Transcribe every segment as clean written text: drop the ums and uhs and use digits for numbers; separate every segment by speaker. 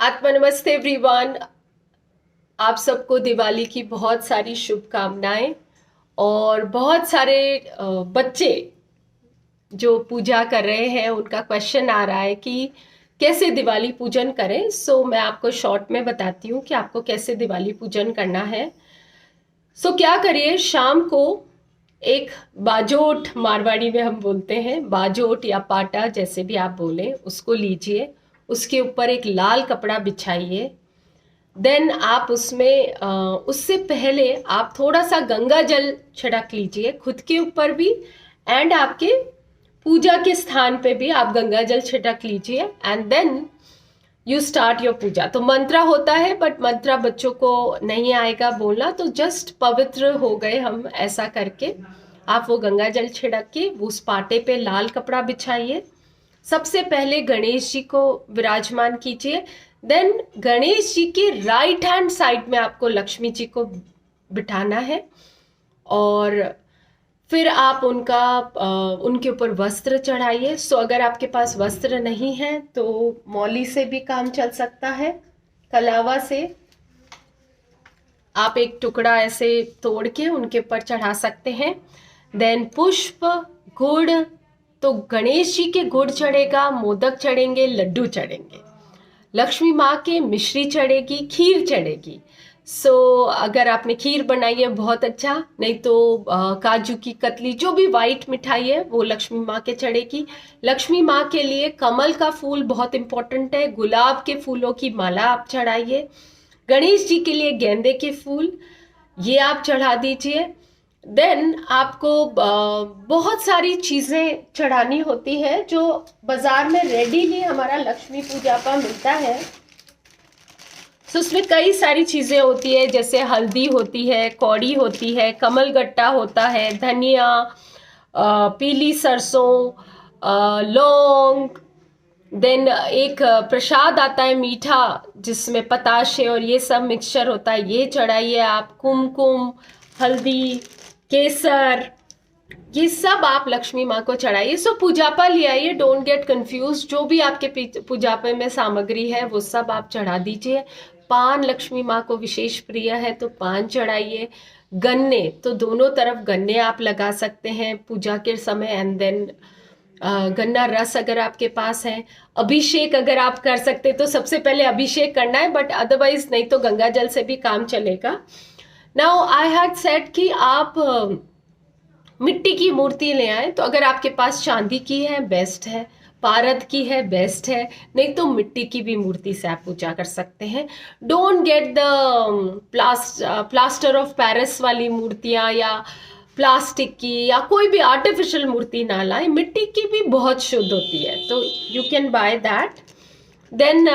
Speaker 1: आत्मा नमस्ते एवरीवन। आप सबको दिवाली की बहुत सारी शुभकामनाएं। और बहुत सारे बच्चे जो पूजा कर रहे हैं उनका क्वेश्चन आ रहा है कि कैसे दिवाली पूजन करें। सो मैं आपको शॉर्ट में बताती हूँ कि आपको कैसे दिवाली पूजन करना है। सो क्या करिए, शाम को एक बाजोट, मारवाड़ी में हम बोलते हैं बाजोट या पाटा, जैसे भी आप बोलें, उसको लीजिए। उसके ऊपर एक लाल कपड़ा बिछाइए। देन आप उसमें उससे पहले आप थोड़ा सा गंगा जल छिड़क लीजिए खुद के ऊपर भी, एंड आपके पूजा के स्थान पे भी आप गंगा जल छिड़क लीजिए। And then you start your puja. तो मंत्रा होता है, बट मंत्रा बच्चों को नहीं आएगा बोलना, तो जस्ट पवित्र हो गए हम ऐसा करके। आप वो गंगा जल छिड़क के उस पाटे पे लाल कपड़ा बिछाइए। सबसे पहले गणेश जी को विराजमान कीजिए। देन गणेश जी के राइट हैंड साइड में आपको लक्ष्मी जी को बिठाना है। और फिर आप उनके ऊपर वस्त्र चढ़ाइए। सो अगर आपके पास वस्त्र नहीं है तो मौली से भी काम चल सकता है, कलावा से आप एक टुकड़ा ऐसे तोड़ के उनके ऊपर चढ़ा सकते हैं। देन पुष्प, गुड़, तो गणेश जी के गुड़ चढ़ेगा, मोदक चढ़ेंगे, लड्डू चढ़ेंगे। लक्ष्मी माँ के मिश्री चढ़ेगी, खीर चढ़ेगी। सो अगर आपने खीर बनाई है बहुत अच्छा, नहीं तो काजू की कतली, जो भी वाइट मिठाई है वो लक्ष्मी माँ के चढ़ेगी। लक्ष्मी माँ के लिए कमल का फूल बहुत इंपॉर्टेंट है, गुलाब के फूलों की माला आप चढ़ाइए। गणेश जी के लिए गेंदे के फूल, ये आप चढ़ा दीजिए। देन आपको बहुत सारी चीजें चढ़ानी होती है जो बाजार में रेडीली हमारा लक्ष्मी पूजा का मिलता है। सो उसमें कई सारी चीजें होती है, जैसे हल्दी होती है, कौड़ी होती है, कमल गट्टा होता है, धनिया, पीली सरसों, लौंग। देन एक प्रसाद आता है मीठा, जिसमें पताशे और ये सब मिक्सचर होता है, ये चढ़ाइए आप। कुमकुम, हल्दी, केसर, ये सब आप लक्ष्मी माँ को चढ़ाइए। सो पूजापा ले आइए, डोंट गेट कंफ्यूज। जो भी आपके पूजापे में सामग्री है वो सब आप चढ़ा दीजिए। पान लक्ष्मी माँ को विशेष प्रिय है, तो पान चढ़ाइए। गन्ने, तो दोनों तरफ गन्ने आप लगा सकते हैं पूजा के समय। एंड देन गन्ना रस अगर आपके पास है। अभिषेक अगर आप कर सकते तो सबसे पहले अभिषेक करना है, बट अदरवाइज नहीं तो गंगा जल से भी काम चलेगा। नाउ आई हैड सेड कि आप मिट्टी की मूर्ति ले आए, तो अगर आपके पास चांदी की है बेस्ट है, पारद की है बेस्ट है, नहीं तो मिट्टी की भी मूर्ति से आप पूजा कर सकते हैं। Don't get the plaster of Paris वाली मूर्तियां, या प्लास्टिक की, या कोई भी आर्टिफिशियल मूर्ति ना लाए। मिट्टी की भी बहुत शुद्ध होती है, तो you can buy that. Then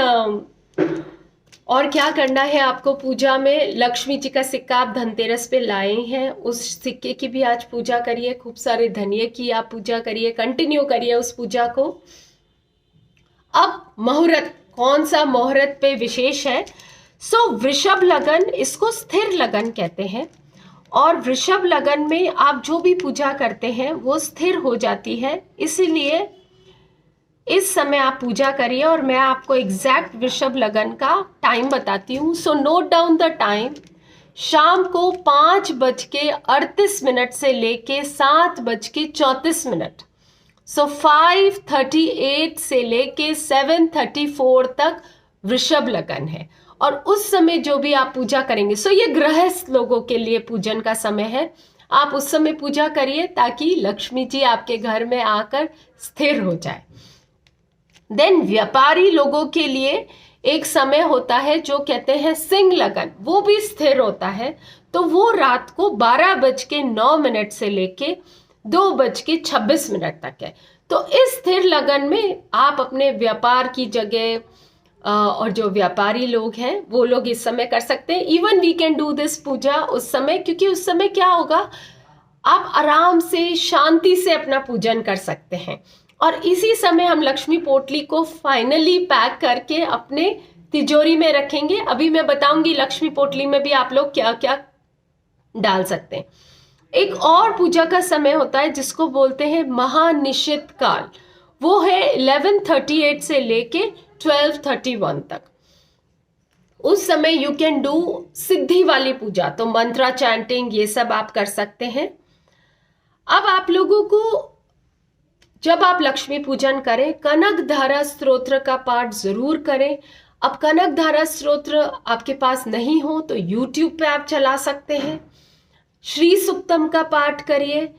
Speaker 1: और क्या करना है आपको पूजा में, लक्ष्मी जी का सिक्का आप धनतेरस पे लाए हैं, उस सिक्के की भी आज पूजा करिए। खूब सारे धनिये की आप पूजा करिए, कंटिन्यू करिए उस पूजा को। अब मुहूर्त, कौन सा मुहूर्त पे विशेष है? सो वृषभ लगन, इसको स्थिर लगन कहते हैं। और वृषभ लगन में आप जो भी पूजा करते हैं वो स्थिर हो जाती है, इसीलिए इस समय आप पूजा करिए। और मैं आपको एग्जैक्ट वृषभ लगन का टाइम बताती हूँ। So note down the time. शाम को 5:38 से लेके 7:34। सो 5:38 से लेके 7:34 तक वृषभ लगन है। और उस समय जो भी आप पूजा करेंगे, सो ये गृहस्थ लोगों के लिए पूजन का समय है। आप उस समय पूजा करिए ताकि लक्ष्मी जी आपके घर में आकर स्थिर हो जाए। देन व्यापारी लोगों के लिए एक समय होता है जो कहते हैं सिंह लगन, वो भी स्थिर होता है। तो वो रात को 12:09 से लेके 2:26 तक है। तो इस स्थिर लगन में आप अपने व्यापार की जगह और जो व्यापारी लोग हैं वो लोग इस समय कर सकते हैं। Even we can do this puja उस समय, क्योंकि उस समय क्या होगा, आप आराम से शांति से अपना पूजन कर सकते हैं। और इसी समय हम लक्ष्मी पोटली को फाइनली पैक करके अपने तिजोरी में रखेंगे। अभी मैं बताऊंगी लक्ष्मी पोटली में भी आप लोग क्या क्या डाल सकते हैं। एक और पूजा का समय होता है जिसको बोलते हैं महानिशित काल, वो है 11:38 से लेके 12:31 तक। उस समय यू कैन डू सिद्धि वाली पूजा, तो मंत्रा चैंटिंग ये सब आप कर सकते हैं। अब आप लोगों को जब आप लक्ष्मी पूजन करें, कनक धारा स्तोत्र का पाठ जरूर करें। अब कनक धारा स्तोत्र आपके पास नहीं हो तो यूट्यूब पे आप चला सकते हैं। श्री सुक्तम का पाठ करिए।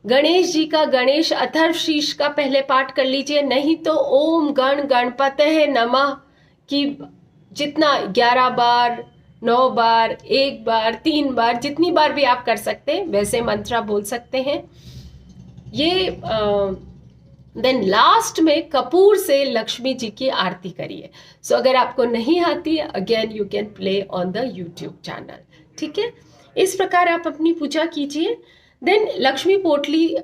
Speaker 1: गणेश जी का गणेश अथर्वशीर्ष का पहले पाठ कर लीजिए, नहीं तो ओम गण गणपतये नमः की जितना 11 बार, 9 बार, 1 बार, 3 बार, जितनी बार भी आप कर सकते हैं वैसे मंत्र बोल सकते हैं ये। देन लास्ट में कपूर से लक्ष्मी जी की आरती करिए। सो अगर आपको नहीं आती है, again you can play on the YouTube channel, ठीक है। इस प्रकार आप अपनी पूजा कीजिए। देन लक्ष्मी पोटली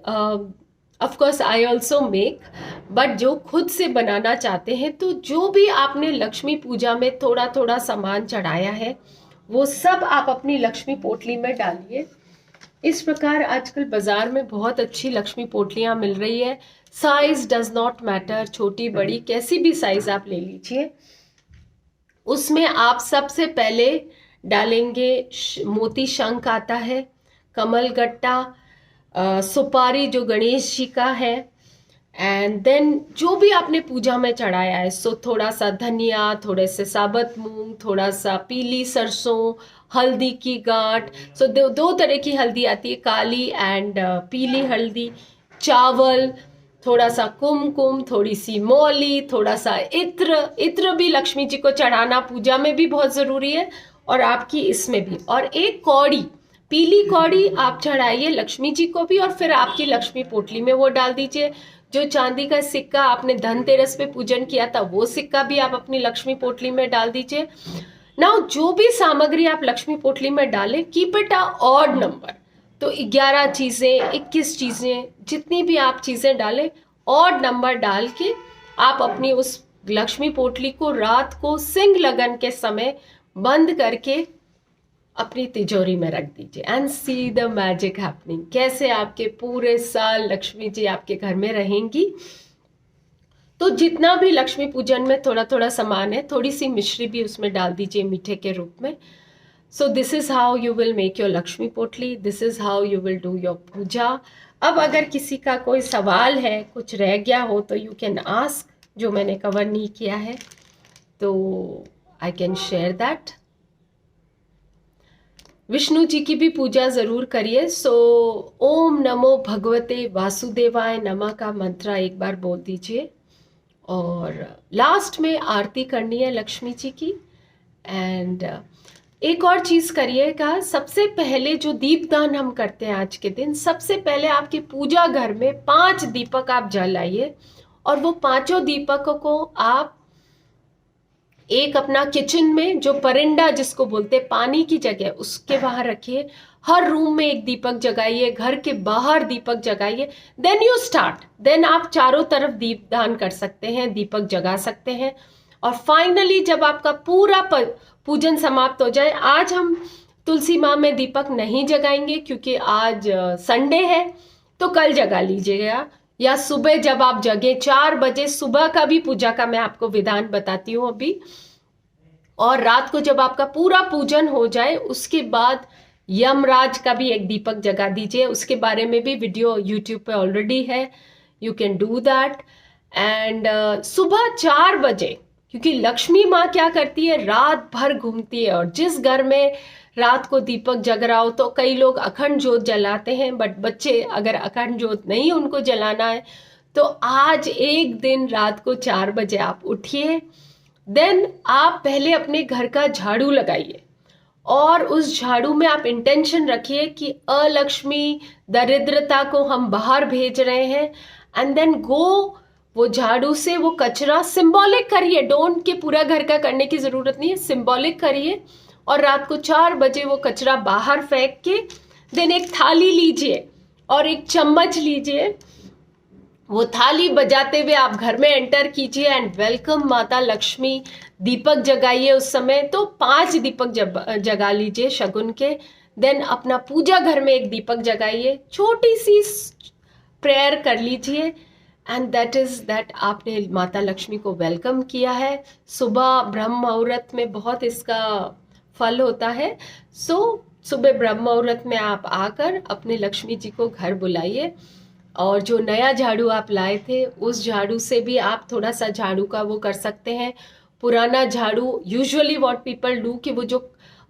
Speaker 1: of course I also make, but जो खुद से बनाना चाहते हैं तो जो भी आपने लक्ष्मी पूजा में थोड़ा थोड़ा सामान चढ़ाया है वो सब आप अपनी लक्ष्मी पोटली में डालिए। इस प्रकार आजकल बाजार में बहुत अच्छी लक्ष्मी पोटलियां मिल रही है। साइज डज नॉट मैटर, छोटी बड़ी कैसी भी साइज आप ले लीजिए। उसमें आप सबसे पहले डालेंगे मोती शंख आता है, कमल गट्टा, सुपारी जो गणेश जी का है, एंड देन जो भी आपने पूजा में चढ़ाया है, सो थोड़ा सा धनिया, थोड़े से साबुत मूंग, थोड़ा सा पीली सरसों, हल्दी की गांठ। सो दो तरह की हल्दी आती है, काली एंड पीली हल्दी, चावल, थोड़ा सा कुमकुम, थोड़ी सी मौली, थोड़ा सा इत्र। इत्र भी लक्ष्मी जी को चढ़ाना पूजा में भी बहुत जरूरी है और आपकी इसमें भी। और एक कौड़ी, पीली कौड़ी आप चढ़ाइए लक्ष्मी जी को भी और फिर आपकी लक्ष्मी पोटली में वो डाल दीजिए। जो चांदी का सिक्का आपने धनतेरस पे पूजन किया था वो सिक्का भी आप अपनी लक्ष्मी पोटली में डाल दीजिए। नाउ जो भी सामग्री आप लक्ष्मी पोटली में डालें, keep it a odd number. तो 11 चीजें, 21 चीजें, जितनी भी आप चीजें डालें, ऑड नंबर डाल के आप अपनी उस लक्ष्मी पोटली को रात को सिंह लगन के समय बंद करके अपनी तिजोरी में रख दीजिए and see the magic happening. कैसे आपके पूरे साल लक्ष्मी जी आपके घर में रहेंगी। तो जितना भी लक्ष्मी पूजन में थोड़ा थोड़ा सामान है, थोड़ी सी मिश्री भी उसमें डाल दीजिए मीठे के रूप में। So this is how you will make your Lakshmi potli, this is how you will do your puja. अब अगर किसी का कोई सवाल है, कुछ रह गया हो तो यू कैन आस्क, जो मैंने कवर नहीं किया है तो I can share that. Vishnu ji की भी पूजा जरूर करिए। सो ओम नमो भगवते वासुदेवाय नमः का मंत्र एक बार बोल दीजिए और लास्ट में आरती करनी है लक्ष्मी जी की। एंड एक और चीज करिएगा, सबसे पहले जो दीपदान हम करते हैं आज के दिन, सबसे पहले आपके पूजा घर में 5 दीपक आप जलाइए और वो 5 दीपकों को आप एक अपना किचन में, जो परिंदा जिसको बोलते हैं पानी की जगह, उसके बाहर रखिए। हर रूम में एक दीपक जगाइए, घर के बाहर दीपक जगाइए। देन यू स्टार्ट, देन आप चारों तरफ दीपदान कर सकते हैं, दीपक जगा सकते हैं। और फाइनली जब आपका पूरा पूजन समाप्त हो जाए, आज हम तुलसी माँ में दीपक नहीं जगाएंगे क्योंकि आज संडे है, तो कल जगा लीजिएगा या सुबह जब आप जगे 4 बजे सुबह का भी पूजा का मैं आपको विधान बताती हूँ अभी। और रात को जब आपका पूरा पूजन हो जाए उसके बाद यमराज का भी एक दीपक जगा दीजिए। उसके बारे में भी वीडियो यूट्यूब पे ऑलरेडी है, you can do that. And सुबह 4 बजे, क्योंकि लक्ष्मी माँ क्या करती है, रात भर घूमती है और जिस घर में रात को दीपक जग रहा हो, तो कई लोग अखंड ज्योत जलाते हैं, बट बच्चे अगर अखंड ज्योत नहीं उनको जलाना है तो आज एक दिन रात को 4 बजे आप उठिए। देन आप पहले अपने घर का झाड़ू लगाइए और उस झाड़ू में आप इंटेंशन रखिए कि अलक्ष्मी दरिद्रता को हम बाहर भेज रहे हैं। एंड देन गो, वो झाड़ू से वो कचरा सिंबॉलिक करिए, डोंट के पूरा घर का करने की जरूरत नहीं है, सिंबॉलिक करिए और रात को 4 बजे वो कचरा बाहर फेंक के देन एक थाली लीजिए और एक चम्मच लीजिए, वो थाली बजाते हुए आप घर में एंटर कीजिए एंड वेलकम माता लक्ष्मी। दीपक जगाइए उस समय, तो 5 दीपक जगा लीजिए शगुन के। देन अपना पूजा घर में एक दीपक जगाइए, छोटी सी प्रेयर कर लीजिए एंड दैट इज़ दैट आपने माता लक्ष्मी को वेलकम किया है। सुबह ब्रह्म मुहूर्त में बहुत इसका फल होता है। सो सुबह ब्रह्म मुहूर्त में आप आकर अपने लक्ष्मी जी को घर बुलाइए, और जो नया झाड़ू आप लाए थे उस झाड़ू से भी आप थोड़ा सा झाड़ू का वो कर सकते हैं। पुराना झाड़ू यूजुअली व्हाट पीपल डू कि वो जो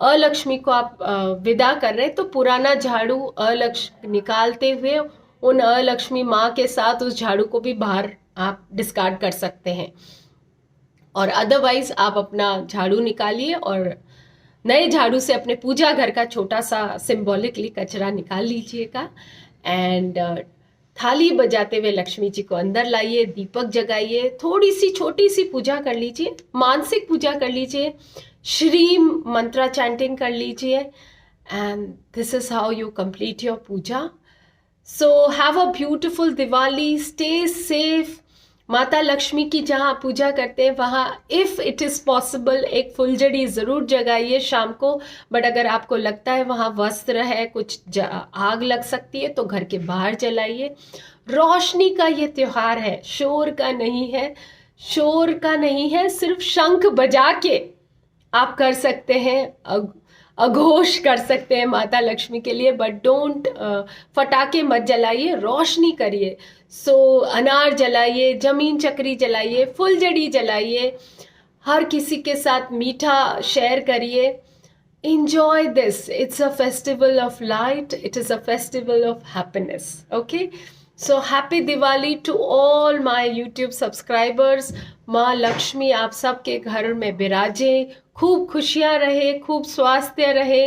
Speaker 1: अलक्ष्मी को आप विदा कर रहे हैं, तो पुराना झाड़ू अलक्ष्मी निकालते हुए उन अलक्ष्मी माँ के साथ उस झाड़ू को भी बाहर आप डिस्कार्ड कर सकते हैं। और अदरवाइज आप अपना झाड़ू निकालिए और नए झाड़ू से अपने पूजा घर का छोटा सा सिंबॉलिकली कचरा निकाल लीजिएगा। एंड थाली बजाते हुए लक्ष्मी जी को अंदर लाइए, दीपक जगाइए, थोड़ी सी छोटी सी पूजा कर लीजिए, मानसिक पूजा कर लीजिए, श्री मंत्रा चैंटिंग कर लीजिए, and this is how you complete your puja. So have a beautiful Diwali, stay safe. माता लक्ष्मी की जहाँ पूजा करते हैं वहाँ इफ़ इट इज़ पॉसिबल एक फुलझड़ी ज़रूर जगाइए शाम को। बट अगर आपको लगता है वहाँ वस्त्र है, कुछ आग लग सकती है, तो घर के बाहर जलाइए। रोशनी का ये त्योहार है, शोर का नहीं है, शोर का नहीं है। सिर्फ शंख बजा के आप कर सकते हैं, अघोष कर सकते हैं माता लक्ष्मी के लिए, बट डोंट फटाके मत जलाइए, रोशनी करिए। सो अनार जलाइए, जमीन चक्री जलाइए, फुलझड़ी जलाइए, हर किसी के साथ मीठा शेयर करिए। enjoy this, it's a festival of light, it is a festival of happiness. Okay, so happy Diwali to all my YouTube subscribers. माँ लक्ष्मी आप सबके घर में बिराजे, खूब खुशियाँ रहे, खूब स्वास्थ्य रहे,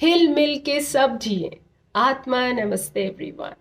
Speaker 1: हिल मिल के सब जिए। आत्मा नमस्ते एवरीवन।